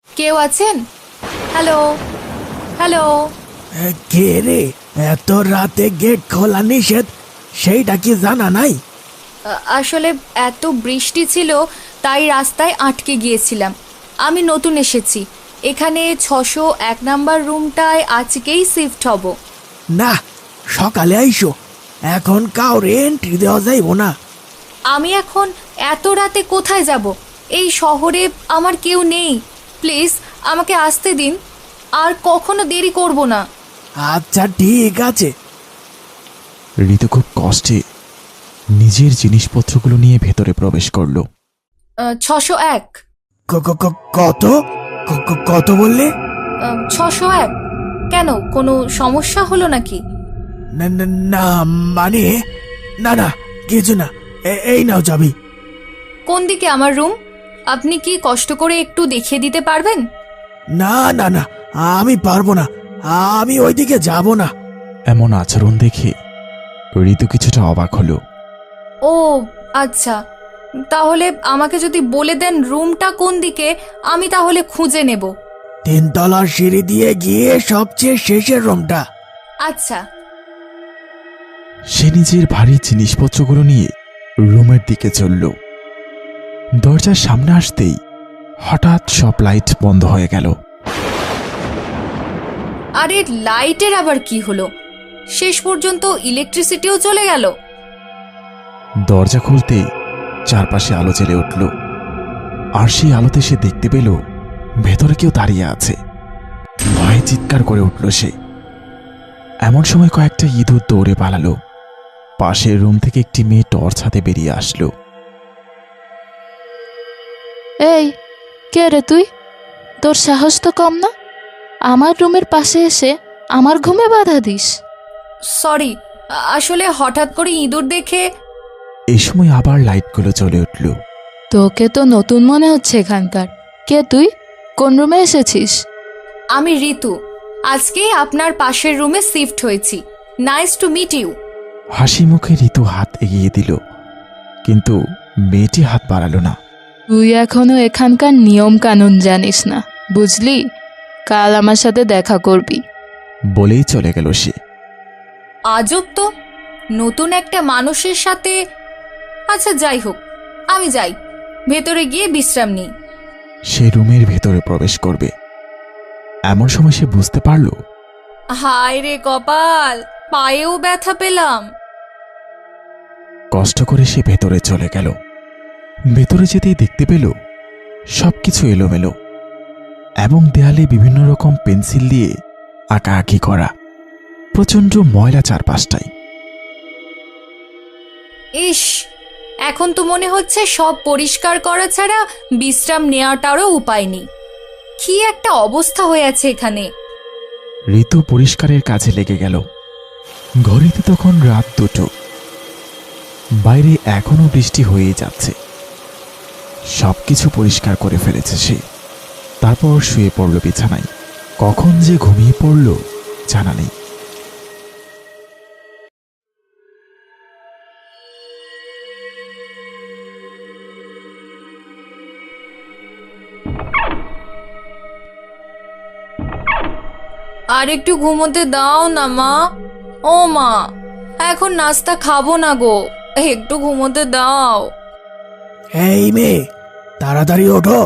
কেউ আছেন? Hello hello. কে রে? এত রাতে গেট খোলা নিষেধ, সেইটা কি জানা নাই? আসলে এত বৃষ্টি ছিল তাই রাস্তায় আটকে গিয়েছিলাম। আমি নতুন এসেছি এখানে। 601 নাম্বার রুমটায় আজকেই শিফট হব। না, সকালে আইসো, এখন কাউরে এন্ট্রি দেওয়া যাইব না। আমি এখন এত রাতে কোথায় যাব? এই শহরে আমার কেউ নেই। প্লিজ আমাকে আসতে দিন, আর কখনো দেরি করব না। আচ্ছা ঠিক আছে। ঋতু খুব কষ্টে নিজের জিনিসপত্রগুলো নিয়ে ভেতরে প্রবেশ করলো। 601। কত? কত বললে? 601। কেন, কোনো সমস্যা হলো নাকি? না মানে, না কিছু না। এই নাও চাবি। কোন দিকে আমার রুম? আপনি কি কষ্ট করে একটু দেখিয়ে দিতে পারবেন? না না না, আমি পারবো না, আমি ওইদিকে যাব না। এমন আচরণ দেখে ঋতু কিছুটা অবাক হলো। ও আচ্ছা, তাহলে আমাকে যদি বলে দেন রুমটা কোন দিকে, আমি তাহলে খুঁজে নেব। 3 তলার সিঁড়ি দিয়ে গিয়ে সবচেয়ে শেষের রুমটা। আচ্ছা। সে নিজের ভারী জিনিসপত্রগুলো নিয়ে রুমের দিকে চলল। দরজার সামনে আসতেই হঠাৎ সব লাইট বন্ধ হয়ে গেল। আরে লাইটের আবার কি হলো? শেষ পর্যন্ত ইলেকট্রিসিটিও চলে গেল। দরজা খুলতেই চারপাশে আলো জ্বলে উঠল, আর সেই আলোতে সে দেখতে পেল ভেতরে কেউ দাঁড়িয়ে আছে। ভয়ে চিৎকার করে উঠল সে। এমন সময় কয়েকটা ইঁদুর দৌড়ে পালালো। পাশের রুম থেকে একটি মেয়ে টর্চ হাতে বেরিয়ে আসলো। এই, কে রে তুই? তোর সাহস তো কম না, আমার রুমের পাশে এসে আমার ঘুমে বাধা দিস। সরি, আসলে হঠাৎ করে ইঁদুর দেখে। এই সময় আবার লাইটগুলো জ্বলে উঠল। তোকে তো নতুন মনে হচ্ছে এখানকার। কে তুই? কোন রুমে এসেছিস? আমি ঋতু, আজকেই আপনার পাশের রুমে শিফট হয়েছি। Nice to meet you. হাসি মুখে ঋতু হাত এগিয়ে দিল, কিন্তু মেয়েটি হাত বাড়ালো না। তুই এখনো এখানকার নিয়ম কানুন জানিস না, বুঝলি? কাল আমার সাথে দেখা করবি। বলেই চলে গেল সে। আজব তো, নতুন একটা মানুষের সাথে। আচ্ছা যাই হোক, আমি যাই, ভেতরে গিয়ে বিশ্রাম নিই। সে রুমের ভেতরে প্রবেশ করবে, এমন সময় সে বুঝতে পারল হায় রে কপাল, পায়েও ব্যথা পেলাম। কষ্ট করে সে ভেতরে চলে গেল। ভেতরে যেতেই দেখতে পেল সবকিছু এলোমেলো এবং দেয়ালে বিভিন্ন রকম পেন্সিল দিয়ে আঁকাআঁকি করা। প্রচণ্ড ময়লা চারপাশটাই। ইস, এখন তো মনে হচ্ছে সব পরিষ্কার করা ছাড়া বিশ্রাম নেওয়াটারও উপায় নেই। কি একটা অবস্থা হয়ে আছে এখানে। ঋতু পরিষ্কারের কাজে লেগে গেল। ঘড়িতে তখন রাত 2টো। বাইরে এখনো বৃষ্টি হয়েই যাচ্ছে। সবকিছু পরিষ্কার করে ফেলেছে সে। তারপর শুয়ে পড়ল বিছানায়। কখন যে ঘুমিয়ে পড়ল জানা নেই। আর একটু ঘুমোতে দাও না মা। ও মা, এখন নাস্তা খাবো না গো, একটু ঘুমোতে দাও। এই মেয়ে, তাড়াতাড়ি ওঠো।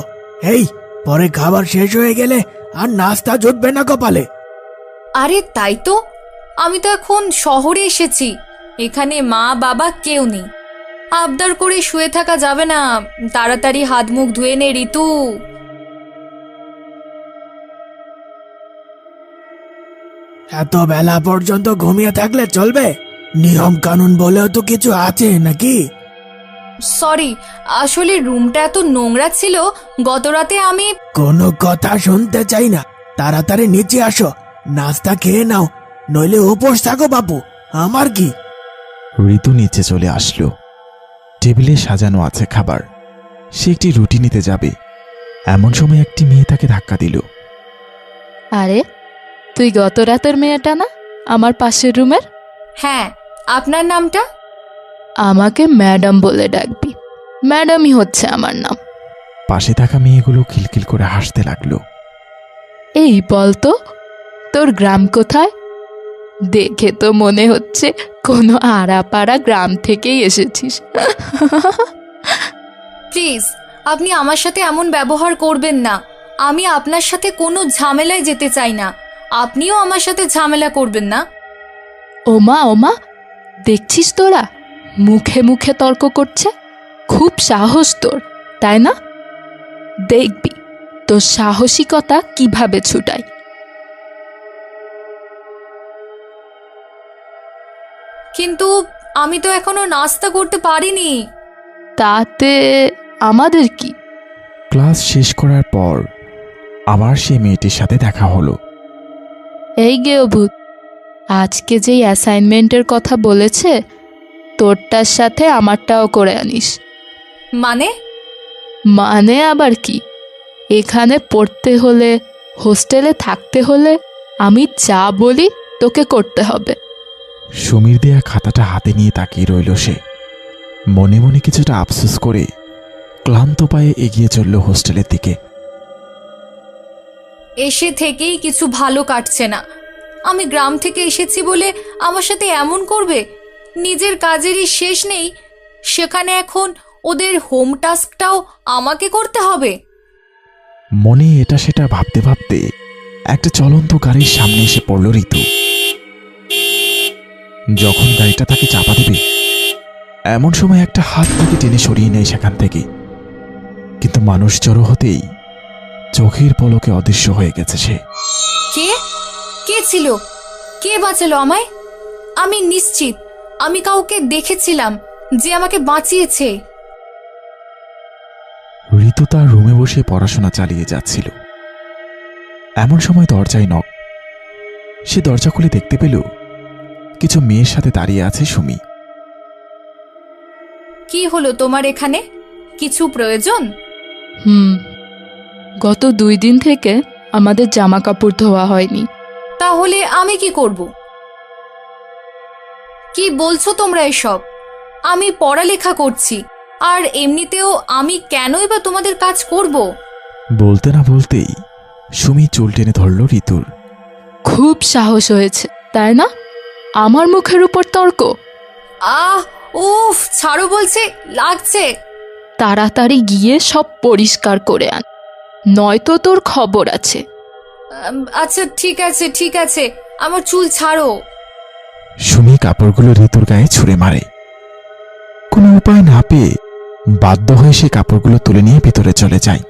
এই, পরে খাবার শেষ হয়ে গেলে আর নাস্তা জুটবে না কপালে। আরে তাই তো, আমি তো এখন শহরে এসেছি, এখানে মা বাবা কেউ নেই। আবদার করে শুয়ে থাকা যাবে না, তাড়াতাড়ি হাত মুখ ধুয়ে নে ঋতু। এত বেলা পর্যন্ত ঘুমিয়ে থাকলে চলবে? নিয়ম কানুন বলেও তো কিছু আছে নাকি? সরি, আসলে রুমটা এত নোংরা ছিল, গত রাতে আমি। কোনো কথা শুনতে চাই না, তাড়াতাড়ি নিচে আসো, নাস্তা খেয়ে নাও, নইলে উপোস থাকো বাপু, আমার কি। ঋতু নিচে চলে আসলো। টেবিলে সাজানো আছে খাবার। সে একটি রুটি নিতে যাবে, এমন সময় একটি মেয়ে তাকে ধাক্কা দিল। আরে, তুই গত রাতের মেয়েটা না, আমার পাশের রুমের? হ্যাঁ, আপনার নামটা? আমাকে ম্যাডাম বলে ডাকবি, ম্যাডামই হচ্ছে আমার নাম। পাশে থাকা মেয়েগুলো খিলখিল করে হাসতে লাগলো। এই বলতো, তোর গ্রাম কোথায়? দেখে তো মনে হচ্ছে কোনো আড়াপাড়া গ্রাম থেকেই এসেছিস। প্লিজ, আপনি আমার সাথে এমন ব্যবহার করবেন না। আমি আপনার সাথে কোনো ঝামেলায় যেতে চাই না, আপনিও আমার সাথে ঝামেলা করবেন না। ওমা ওমা, দেখছিস তোরা মুখে মুখে তর্ক করছে। খুব সাহস তোর, তাই না? দেখবি তোর সাহসিকতা কিভাবে ছুটায়। কিন্তু আমি তো এখনো নাস্তা করতে পারিনি। তাতে আমাদের কি? ক্লাস শেষ করার পর আবার সেই মেয়েটির সাথে দেখা হলো। এই গে অভূত, আজকে যেই অ্যাসাইনমেন্টের কথা বলেছে, তোরটার সাথে আমারটাও করে আনিস। মানে? মানে আবার কি? এখানে পড়তে হলে, হোস্টেলে থাকতে হলে আমি যা বলি তোকে করতে হবে। সুমির দেয়া খাতাটা হাতে নিয়ে তাকিয়ে রইল সে। মনে মনে কিছুটা আফসোস করে ক্লান্ত পায়ে এগিয়ে চলল হোস্টেলের দিকে। এসে থেকেই কিছু ভালো কাটছে না। আমি গ্রাম থেকে এসেছি বলে আমার সাথে এমন করবে? নিজের কাজেরই শেষ নেই, সেখানে এখন ওদের হোম টাস্কটাও আমাকে করতে হবে। মনে এটা সেটা ভাবতে ভাবতে একটা চলন্ত গাড়ির সামনে এসে পড়ল ঋতু। যখন গাড়িটা তাকে চাপা দেবে, এমন সময় একটা হাত তাকে টেনে সরিয়ে নেয় সেখান থেকে। কিন্তু মানুষ জড়ো হতেই চোখের পলকে অদৃশ্য হয়ে গেছে সে। কে কে ছিল? কে বাঁচালো আমায়? আমি নিশ্চিত আমি কাউকে দেখেছিলাম যে আমাকে বাঁচিয়েছে। ঋতু তার রুমে বসে পড়াশোনা চালিয়ে যাচ্ছিল। এমন সময় দরজায় নক। সে দরজা খুলে দেখতে পেল কিছু মেয়ের সাথে দাঁড়িয়ে আছে সুমি। কি হলো তোমার এখানে? কিছু প্রয়োজন? গত 2 দিন থেকে আমাদের জামা কাপড় ধোয়া হয়নি। তাহলে আমি কি করব? কি বলছো তোমরা এসব? আমি পড়ালেখা করছি, আর এমনিতেও আমি কেনই বা তোমাদের কাজ করব? বলতে না বলতেই সুমি চুল টেনে ধরল ঋতুর। খুব সাহস হয়েছে, তাই না? আমার মুখের উপর তর্ক। আহ, উফ, ছাড়ো বলছে, লাগছে। তাড়াতাড়ি গিয়ে সব পরিষ্কার করে আন, নয়তো তোর খবর আছে। আচ্ছা ঠিক আছে ঠিক আছে, আমার চুল ছাড়ো। সুমি কাপড়গুলো ঋতুর গায়ে ছুঁড়ে মারে। কোনো উপায় না পেয়ে বাধ্য হয়ে সে কাপড়গুলো তুলে নিয়ে ভিতরে চলে যায়।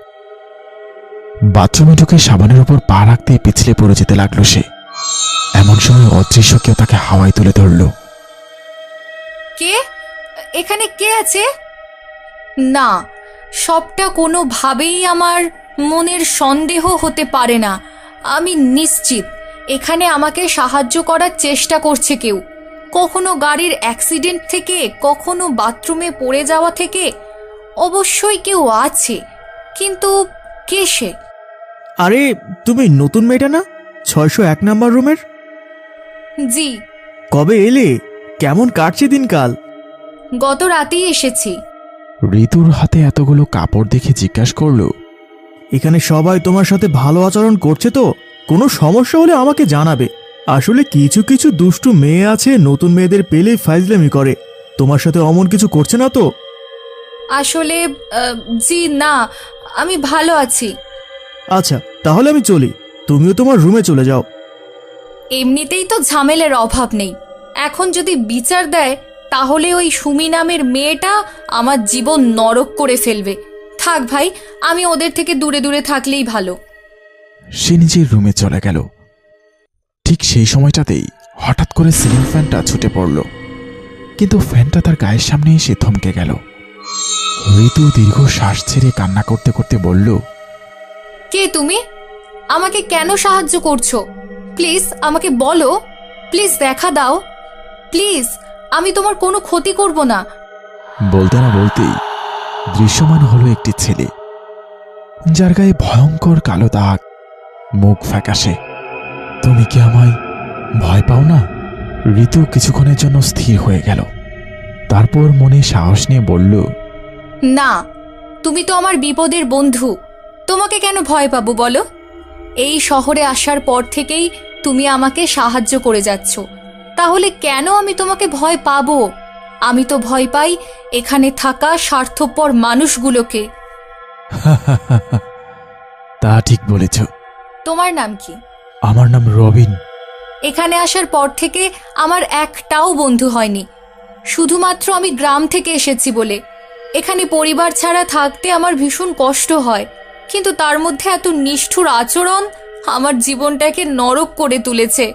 বাথরুমে ঢুকে সাবানের উপর পা রাখতেই পিছলে পড়ে যেতে লাগলো সে। এমন সময় অদৃশ্য কেউ তাকে হাওয়ায় তুলে ধরল। কে? এখানে কে আছে? না, সবটা কোনোভাবেই আমার মনের সন্দেহ হতে পারে না। আমি নিশ্চিত এখানে আমাকে সাহায্য করার চেষ্টা করছে কেউ। কখনো গাড়ির অ্যাক্সিডেন্ট থেকে, কখনো বাথরুমে পড়ে যাওয়া থেকে। অবশ্যই কেউ আছে, কিন্তু কে সে? আরে, তুমি নতুন মেয়েটা না, 601 নাম্বার রুমের? জি। কবে এলে? কেমন কাটছে দিনকাল? গত রাতেই এসেছি। ঋতুর হাতে এতগুলো কাপড় দেখে জিজ্ঞাসা করলো, এখানে সবাই তোমার সাথে ভালো আচরণ করছে তো? কোনো সমস্যা হলে আমাকে জানাবে। আসলে কিছু কিছু দুষ্টু মেয়ে আছে, নতুন মেয়েদের পেলেই ফাইজলামি করে। তোমার সাথে অমন কিছু করছে না তো? আসলে জি না, আমি ভালো আছি। আচ্ছা, তাহলে আমি চলি, তুমিও তোমার রুমে চলে যাও। এমনিতেই তো ঝামেলার অভাব নেই, এখন যদি বিচার দেয় তাহলে ওই সুমি নামের মেয়েটা আমার জীবন নরক করে ফেলবে। থাক ভাই, আমি ওদের থেকে দূরে দূরে থাকলেই ভালো। সে নিজের রুমে চলে গেল। ঠিক সেই সময়টাতেই হঠাৎ করে সিলিং ফ্যানটা ছুটে পড়ল, কিন্তু ফ্যানটা তার গায়ের সামনে এসে থমকে গেল। ঋতু দীর্ঘ শ্বাস ছেড়ে কান্না করতে করতে বলল, কে তুমি? আমাকে কেন সাহায্য করছো? প্লিজ আমাকে বলো, প্লিজ দেখা দাও, প্লিজ, আমি তোমার কোনো ক্ষতি করব না। বলতে না বলতেই দৃশ্যমান হলো একটি ছেলে, যার গায়ে ভয়ঙ্কর কালো দাগ, মুখ ফ্যাকাশে। তুমি কি আমায় ভয় পাও না? ঋতু কিছুক্ষণের জন্য স্থির হয়ে গেল, তারপর মনে সাহস নিয়ে বলল, না, তুমি তো আমার বিপদের বন্ধু, তোমাকে কেন ভয় পাবো বলো? এই শহরে আসার পর থেকেই তুমি আমাকে সাহায্য করে যাচ্ছ, তাহলে কেন আমি তোমাকে ভয় পাবো? আমি তো ভয় পাই এখানে থাকা স্বার্থপর মানুষগুলোকে। তা ঠিক বলেছ। তোমার নাম কি? আমার নাম রবিন। এখানে আসার পর থেকে আমার একটাও বন্ধু হয়নি, শুধুমাত্র আমি গ্রাম থেকে এসেছি বলে। এখানে পরিবার ছাড়া থাকতে আমার ভীষণ কষ্ট হয়, কিন্তু তার মধ্যে এত নিষ্ঠুর আচরণ আমার জীবনটাকে নরক করে তুলেছে।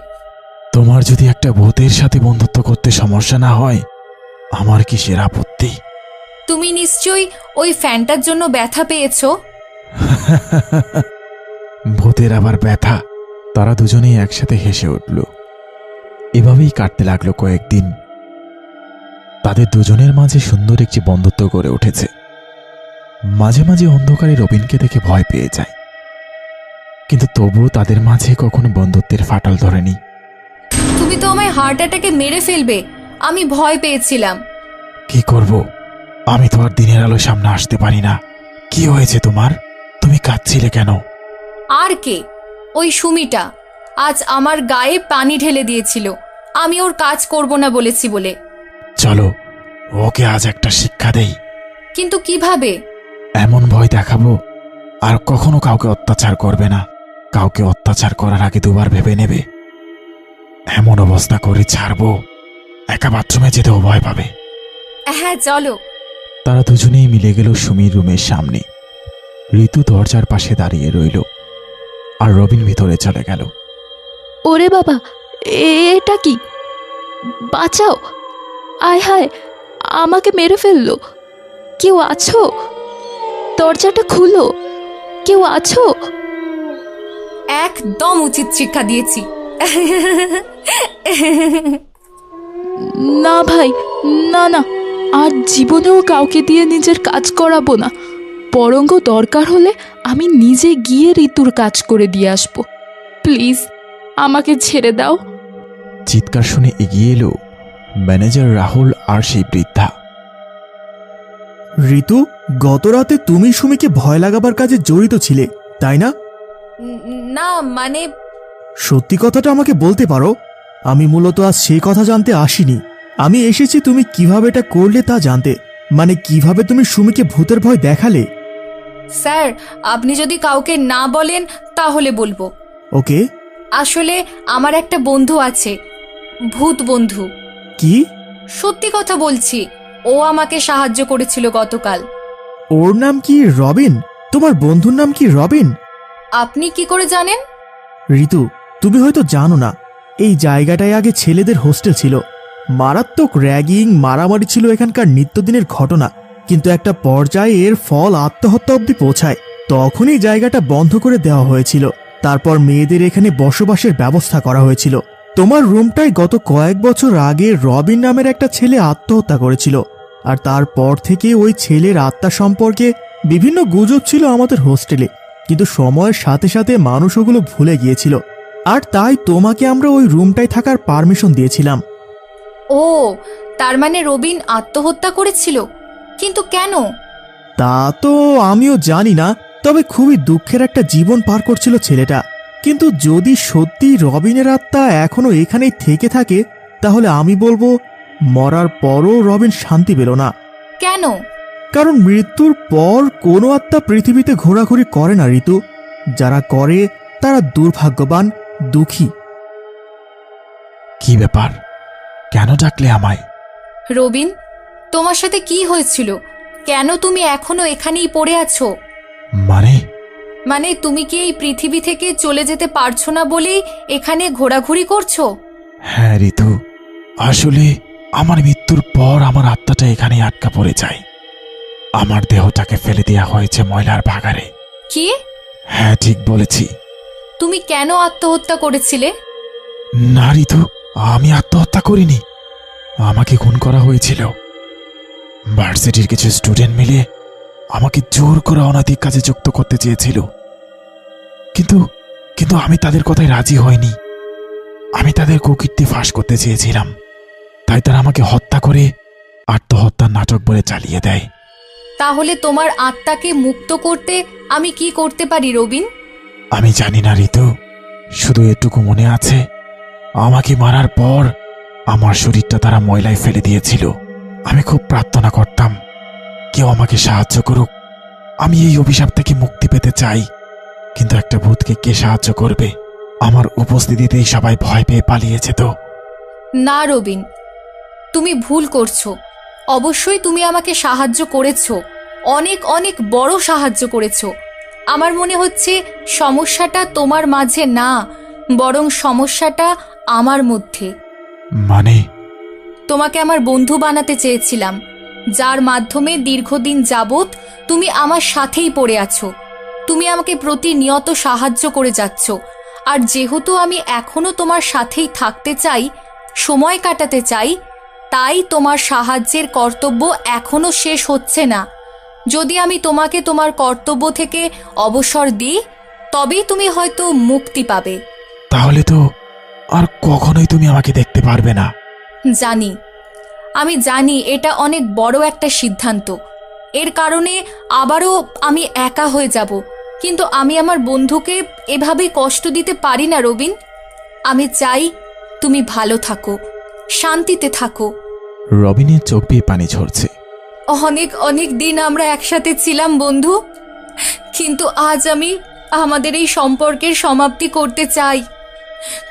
তোমার যদি একটা ভূতের সাথে বন্ধুত্ব করতে সমস্যা না হয়, আমার কিসের আপত্তি? তুমি নিশ্চয়ই ওই ফ্যানটার জন্য ব্যথা পেয়েছো। ভূতের আবার ব্যথা? তারা দুজনেই একসাথে হেসে উঠল। এভাবেই কাটতে লাগলো কয়েকদিন। তাদের দুজনের মাঝে সুন্দর একটি বন্ধুত্ব গড়ে উঠেছে। মাঝে মাঝে অন্ধকারে রবিনকে দেখে ভয় পেয়ে যায়, কিন্তু তবুও তাদের মাঝে কখনো বন্ধুত্বের ফাটল ধরেনি। তুমি তো আমায় হার্ট অ্যাটাকে মেরে ফেলবে, আমি ভয় পেয়েছিলাম। কি করব? আমি তো আর দিনের আলো সামনে আসতে পারি না। কি হয়েছে তোমার? তুমি কাঁদছিলে কেন? আর কে? ওই সুমিটা আজ আমার গায়ে পানি ঢেলে দিয়েছিল, আমি ওর কাজ করব না বলেছি বলে। চলো, ওকে আজ একটা শিক্ষা দেই। কিন্তু কিভাবে? এমন ভয় দেখাবো আর কখনো কাউকে অত্যাচার করবে না। কাউকে অত্যাচার করার আগে দুবার ভেবে নেবে। এমন অবস্থা করে ছাড়বো, একা বাথরুমে যেতেও ভয় পাবে। হ্যাঁ চলো। তারা দুজনেই মিলে গেল সুমির রুমের সামনে। ঋতু দরজার পাশে দাঁড়িয়ে রইল, আর রবিন ভিতরে চলে গেল। ওরে বাবা, এটা কি? বাঁচাও! আয় হায়, আমাকে মেরে ফেললো। কেউ আছো? দরজাটা খুলো, কেউ আছো? একদম উচিত শিক্ষা দিয়েছি। না ভাই, না না, আর জীবনেও কাউকে দিয়ে নিজের কাজ করাবো না। বরং দরকার হলে আমি নিজে গিয়ে ঋতুর কাজ করে দিয়ে আসবো। প্লিজ আমাকে ছেড়ে দাও। চিৎকার শুনে এগিয়ে এলো ম্যানেজার রাহুল আর সেই বৃদ্ধা। ঋতু, গত রাতে তুমি সুমিকে ভয় লাগাবার কাজে জড়িত ছিলে, তাই না? না মানে সত্যি কথাটা আমাকে বলতে পারো? আমি মূলত আজ সেই কথা জানতে আসিনি। আমি এসেছি তুমি কিভাবে এটা করলে তা জানতে। মানে কিভাবে তুমি সুমিকে ভূতের ভয় দেখালে। স্যার, আপনি যদি কাউকে না বলেন তাহলে বলবো। ওকে। আসলে আমার একটা বন্ধু আছে, ভূত বন্ধু। কি? সত্যি কথা বলছি, ও আমাকে সাহায্য করেছিল গতকাল। ওর নাম কি রবিন? তোমার বন্ধুর নাম কি রবিন? আপনি কি করে জানেন? ঋতু, তুমি হয়তো জানো না, এই জায়গাটায় আগে ছেলেদের হোস্টেল ছিল। মারাত্মক র্যাগিং, মারামারি ছিল এখানকার নিত্যদিনের ঘটনা। কিন্তু একটা পর্যায়ে এর ফল আত্মহত্যা অবধি পৌঁছায়। তখনই জায়গাটা বন্ধ করে দেওয়া হয়েছিল। তারপর মেয়েদের এখানে বসবাসের ব্যবস্থা করা হয়েছিল। তোমার রুমটায় গত কয়েক বছর আগে রবিন নামের একটা ছেলে আত্মহত্যা করেছিল। আর তারপর থেকে ওই ছেলের আত্মা সম্পর্কে বিভিন্ন গুজব ছিল আমাদের হোস্টেলে। কিন্তু সময়ের সাথে সাথে মানুষ ওগুলো ভুলে গিয়েছিল। আর তাই তোমাকে আমরা ওই রুমটায় থাকার পারমিশন দিয়েছিলাম। ও, তার মানে রবিন আত্মহত্যা করেছিল? কিন্তু কেন? তা তো আমিও জানি না, তবে খুবই দুঃখের একটা জীবন পার করছিল ছেলেটা। কিন্তু যদি সত্যি রবিনের আত্মা এখনো এখানেই থেকে থাকে, তাহলে আমি বলবো মরার পরও রবিন শান্তি পেল না। কেন? কারণ মৃত্যুর পর কোনো আত্মা পৃথিবীতে ঘোরাঘুরি করে না ঋতু। যারা করে তারা দুর্ভাগ্যবান, দুঃখী। কি ব্যাপার? কেন ডাকলে আমায়? রবিন, তোমার সাথে কি হয়েছিল? কেন তুমি এখনো এখানেই পড়ে আছো? মানে তুমি কি এই পৃথিবী থেকে চলে যেতে পারছো না বলেই এখানে ঘোরাঘুরি করছো? হ্যাঁ ঋতু, আসলে আমার মৃত্যুর পর আমার আত্মাটা এখানে আটকা পড়ে যায়। আমার দেহটাকে ফেলে দেওয়া হয়েছে ময়লার ভাগাড়ে। কি? হ্যাঁ, ঠিক বলেছি। তুমি কেন আত্মহত্যা করেছিলে? না ঋতু, আমি আত্মহত্যা করিনি। আমাকে খুন করা হয়েছিল। ভার্সিটির কিছু স্টুডেন্ট মিলে আমাকে জোর করে অনৈতিক কাজে যুক্ত করতে চেয়েছিল, কিন্তু কিন্তু আমি তাদের কথায় রাজি হইনি। আমি তাদের কুকীর্তি ফাঁস করতে চেয়েছিলাম, তাই তারা আমাকে হত্যা করে আত্মহত্যার নাটক বলে চালিয়ে দেয়। তাহলে তোমার আত্মাকে মুক্ত করতে আমি কি করতে পারি রবিন? আমি জানি না ঋতু, শুধু এটুকু মনে আছে, আমাকে মারার পর আমার শরীরটা তারা ময়লায় ফেলে দিয়েছিল। আমি খুব প্রার্থনা করতাম, কেউ আমাকে সাহায্য করুক, আমি এই অভিশাপ থেকে মুক্তি পেতে চাই। কিন্তু একটা ভূতকে কে সাহায্য করবে? আমার উপস্থিতিতেই সবাই ভয় পেয়ে পালিয়েছে তো। না রবিন, তুমি ভুল করছো। অবশ্যই তুমি আমাকে সাহায্য করেছো, অনেক অনেক বড় সাহায্য করেছো। আমার মনে হচ্ছে সমস্যাটা তোমার মাঝে না, বরং সমস্যাটা আমার মধ্যে। মানে? তোমাকে আমার বন্ধু বানাতে চেয়েছিলাম, যার মাধ্যমে দীর্ঘদিন যাবৎ তুমি আমার সাথেই পড়ে আছো। তুমি আমাকে প্রতিনিয়ত সাহায্য করে যাচ্ছ, আর যেহেতু আমি এখনো তোমার সাথেই থাকতে চাই, সময় কাটাতে চাই, তাই তোমার সাহায্যের কর্তব্য এখনো শেষ হচ্ছে না। যদি আমি তোমাকে তোমার কর্তব্য থেকে অবসর দিই, তবেই তুমি হয়তো মুক্তি পাবে। তাহলে তো আর কখনোই তুমি আমাকে দেখতে পারবে না। জানি, আমি জানি এটা অনেক বড় একটা সিদ্ধান্ত। এর কারণে আবারও আমি একা হয়ে যাব, কিন্তু আমি আমার বন্ধুকে এভাবে কষ্ট দিতে পারি না রবিন। আমি চাই তুমি ভালো থাকো, শান্তিতে থাকো। রবিনের চোখ দিয়ে পানি ঝরছে। অনেক অনেক দিন আমরা একসাথে ছিলাম বন্ধু, কিন্তু আজ আমি আমাদের এই সম্পর্কের সমাপ্তি করতে চাই।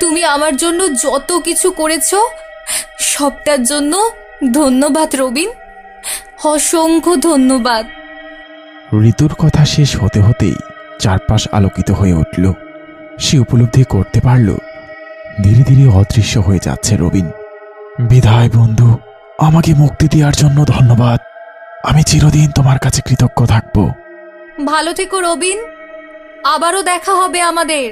তুমি আমার জন্য যত কিছু করেছো, সবটার জন্য ধন্যবাদ রবিন, অসংখ্য ধন্যবাদ। ঋতুর কথা শেষ হতে হতেই চারপাশ আলোকিত হয়ে উঠল। সে উপলব্ধি করতে পারল ধীরে ধীরে অদৃশ্য হয়ে যাচ্ছে রবিন। বিদায় বন্ধু, আমাকে মুক্তি দেওয়ার জন্য ধন্যবাদ। আমি চিরদিন তোমার কাছে কৃতজ্ঞ থাকব। ভালো থেকো রবিন, আবারও দেখা হবে আমাদের।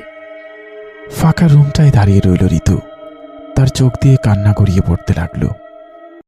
ফাঁকা রুমটায় দাঁড়িয়ে রইল ঋতু, তার চোখ দিয়ে কান্না গড়িয়ে পড়তে লাগলো।